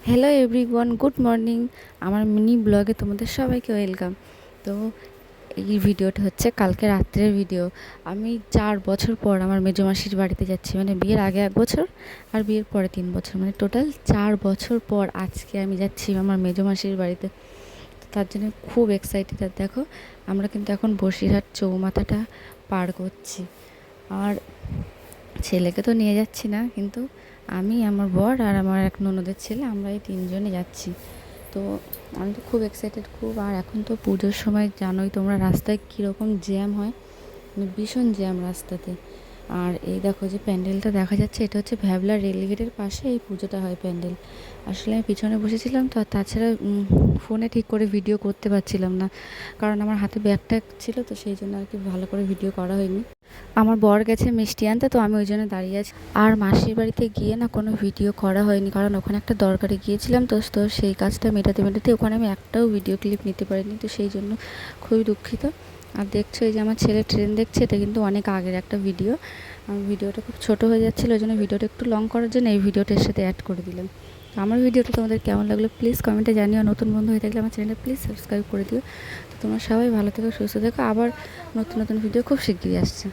Hello everyone, good morning. আমার mini ব্লগে তোমাদের সবাইকে ওয়েলকাম। তো এই ভিডিওটা হচ্ছে কালকে রাত্রের ভিডিও। আমি 4 বছর পর আমার মেজোমাসির বাড়িতে যাচ্ছি, মানে বিয়ের আগে 1 বছর আর বিয়ের পরে 3 বছর, মানে টোটাল 4 বছর পর আজকে আমি যাচ্ছি আমার মেজোমাসির বাড়িতে। তো তার জন্য খুব এক্সাইটেড। আর দেখো, আমরা কিন্তু এখন বসিরহাট চৌমাথাটা পার করছি। আর ছেলেকে তো নিয়ে যাচ্ছি না, কিন্তু আমি, আমার বর আর আমার এক ননদের ছেলে, আমরা এই তিনজনে যাচ্ছি। তো আমি তো খুব এক্সাইটেড খুব। আর এখন তো পুজোর সময় জানোই তোমরা রাস্তায় কীরকম জ্যাম হয়, মানে ভীষণ জ্যাম রাস্তাতে। আর এই দেখো যে প্যান্ডেলটা দেখা যাচ্ছে, এটা হচ্ছে ভ্যাবলা রেলগেটের পাশে এই পুজোটা হয় প্যান্ডেল। আসলে আমি পিছনে বসেছিলাম তো, আর তাছাড়া ফোনে ঠিক করে ভিডিও করতে পারছিলাম না, কারণ আমার হাতে ব্যাগটা ছিল, তো সেই জন্য আর কি ভালো করে ভিডিও করা হয়নি। আমার বর গেছে মিষ্টি আনতে, তো আমি ওই জন্য দাঁড়িয়ে আছি। আর মাসির বাড়িতে গিয়ে না কোনো ভিডিও করা হয়নি, কারণ ওখানে একটা দরকারে গিয়েছিলাম, তো সেই কাজটা মেটাতে মেটাতে ওখানে আমি একটাও ভিডিও ক্লিপ নিতে পারিনি, তো সেই জন্য খুবই দুঃখিত। আর দেখছো এই যে আমার ছেলে ট্রেন দেখছে, এটা কিন্তু অনেক আগের একটা ভিডিও। আমার ভিডিওটা খুব ছোট হয়ে যাচ্ছিলো, ওই জন্য ভিডিওটা একটু লং করার জন্য এই ভিডিওটার সাথে অ্যাড করে দিলাম। আমার ভিডিওটা তোমাদের কেমন লাগলো প্লিজ কমেন্টে জানিও। নতুন বন্ধু হয়ে থাকলে আমার চ্যানেলটা প্লিজ সাবস্ক্রাইব করে দিও। তো তোমরা সবাই ভালো থেকো, সুস্থ থেকো। আবার নতুন নতুন ভিডিও খুব শিগগিরই আসছে।